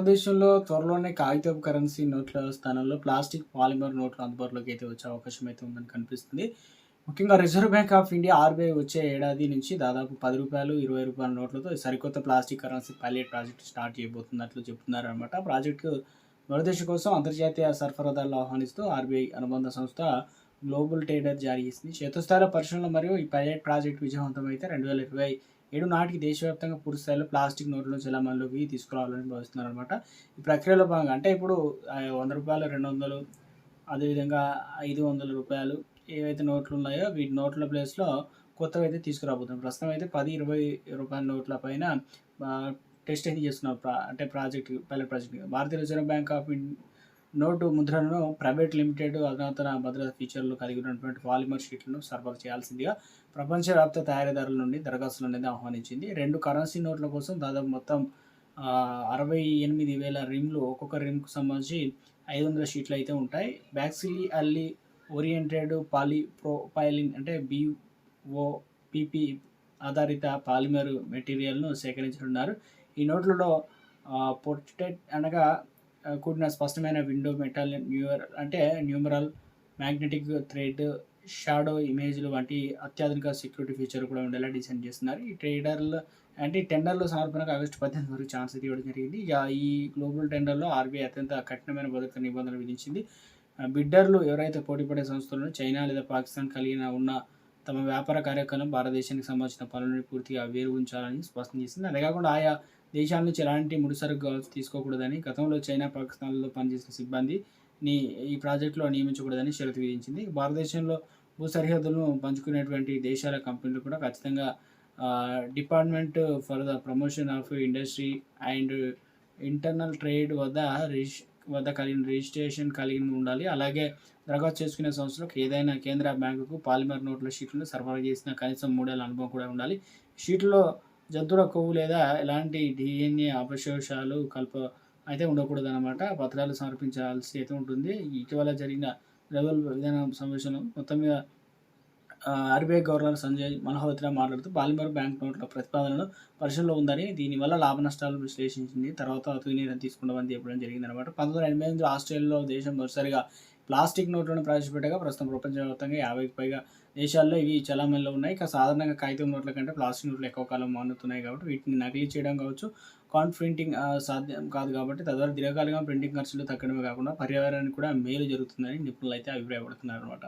భారతదేశంలో త్వరలోనే కాగితపు కరెన్సీ నోట్ల స్థానంలో ప్లాస్టిక్, పాలిమర్ నోట్లు అందుబాటులోకి అయితే వచ్చే అవకాశం అయితే ఉందని కనిపిస్తుంది. ముఖ్యంగా reserve bank of India RBI వచ్చే ఏడాది నుంచి దాదాపు రూ. 10, రూ. 20 నోట్లతో సరికొత్త plastic currency pilot project start చేయబోతున్నట్లు చెప్తున్నారనమాట. ప్రాజెక్టు మరుదశ కోసం అంతర్జాతీయ సరఫరాదారులను ఆహ్వానిస్తూ ఆర్‌బీఐ అనుబంధ సంస్థ గ్లోబల్ ట్రేడర్ జారీ చేసింది. క్షేత్రస్థాయిలో పరిశీలనలు మరియు ఈ పైలట్ ప్రాజెక్ట్ విజయవంతమైతే 2027 నాటికి దేశవ్యాప్తంగా పూర్తి స్థాయిలో ప్లాస్టిక్ నోట్లను చెలామణిలోకి తీసుకురావాలని భావిస్తున్నారనమాట. ఈ ప్రక్రియలో భాగంగా అంటే ఇప్పుడు రూ. 100, 200 అదేవిధంగా రూ. 500 ఏవైతే నోట్లు ఉన్నాయో వీటి నోట్ల ప్లేస్‌లో కొత్తవైతే తీసుకురాబోతున్నారు. ప్రస్తుతం అయితే రూ. 10, రూ. 20 నోట్ల పైన టెస్ట్ అయితే చేస్తున్నారు. అంటే పైలట్ ప్రాజెక్ట్. భారతీయ రిజర్వ్ బ్యాంక్ ఆఫ్ నోటు ముద్రణను ప్రైవేట్ లిమిటెడ్ అధునాతన భద్రతా ఫీచర్లు కలిగి ఉన్నటువంటి పాలిమర్ షీట్లను సరఫరా చేయాల్సిందిగా ప్రపంచవ్యాప్త తయారీదారుల నుండి దరఖాస్తులు అనేది ఆహ్వానించింది. 2 కరెన్సీ నోట్ల కోసం దాదాపు మొత్తం 68,000 రిమ్‌లు ఒక్కొక్క రిమ్‌కు సంబంధించి 500 షీట్లు అయితే ఉంటాయి. బ్యాక్సిలీ అల్లీ ఓరియంటెడ్ పాలీప్రొపైలిన్ అంటే BOPP ఆధారిత పాలిమర్ మెటీరియల్‌ను సేకరించనున్నారు. ఈ నోట్లలో పోర్ట్రేట్ అనగా కూడిన స్పష్టమైన window metal numeral, magnetic thread, shadow ఇమేజ్‌లు వంటి అత్యాధునిక సెక్యూరిటీ ఫీచర్‌లు కూడా ఉండేలా డిజైన్ చేస్తున్నారు. ఈ టెండర్‌ల సమర్పణకు ఆగస్టు 18 వరకు ఛాన్స్ అయితే ఇవ్వడం జరిగింది. ఇక ఈ గ్లోబల్ టెండర్‌లో ఆర్‌బీఐ అత్యంత కఠినమైన భద్రతా నిబంధనలు విధించింది. బిడ్డర్లు ఎవరైతే పోటీపడే సంస్థలను చైనా లేదా పాకిస్తాన్ ఉన్న తమ వ్యాపార కార్యకలాపాలను భారతదేశానికి సంబంధించిన పనుల నుండి పూర్తిగా వేరు ఉంచాలని స్పష్టం చేసింది. అదే కాకుండా ఆయా దేశాల నుంచి ఎలాంటి ముడిసరుకు తీసుకోకూడదని, గతంలో చైనా, పాకిస్తాన్‌లో పనిచేసిన సిబ్బందిని ఈ ప్రాజెక్టులో నియమించకూడదని షరతు విధించింది. భారతదేశంలో భూ సరిహద్దులను పంచుకునేటువంటి దేశాల కంపెనీలు కూడా ఖచ్చితంగా department for the promotion of industry and internal trade వద్ద కలిగిన రిజిస్ట్రేషన్ కలిగి ఉండాలి. అలాగే దరఖాస్తు చేసుకునే సంస్థలకు ఏదైనా కేంద్ర బ్యాంకుకు పాలిమర్ నోట్ల షీట్లను సరఫరా చేసిన కనీసం 3 ఏళ్ల అనుభవం కూడా ఉండాలి. షీట్‌లో జంతువుల కొవ్వు లేదా ఎలాంటి DNA అవశేషాలు అయితే ఉండకూడదనమాట. పత్రాలు సమర్పించాల్సి అయితే ఉంటుంది. ఇటీవల జరిగిన రెవెల్ విధానం సమావేశంలో మొత్తం మీద ఆర్‌బీఐ గవర్నర్ సంజయ్ మల్హోత్రా మాట్లాడుతూ పాలిమర్ బ్యాంక్ నోట్ల ప్రతిపాదనలు పరిశీలనలో ఉందని, దీనివల్ల లాభ నష్టాలను విశ్లేషించింది. తర్వాత తుది నిర్ణయం తీసుకుంటామని చెప్పడం జరిగిందనమాట. 1988 ఆస్ట్రేలియాలో దేశం మొదటిసారిగా ప్లాస్టిక్ నోట్లను ప్రవేశపెట్టగా ప్రస్తుతం ప్రపంచవ్యాప్తంగా 50కి పైగా దేశాల్లో ఇవి చలామణిలో ఉన్నాయి. ఇక సాధారణంగా కాగితం నోట్ల కంటే ప్లాస్టిక్ నోట్లు ఎక్కువ కాలం మన్నుతున్నాయి కాబట్టి వీటిని నకిలీ చేయడం కావచ్చు, ప్రింటింగ్ సాధ్యం కాదు కాబట్టి తద్వారా దీర్ఘకాలికంగా ప్రింటింగ్ ఖర్చులు తగ్గడమే కాకుండా పర్యావరణానికి కూడా మేలు జరుగుతుందని నిపుణులు అయితే అభిప్రాయపడుతున్నారనమాట.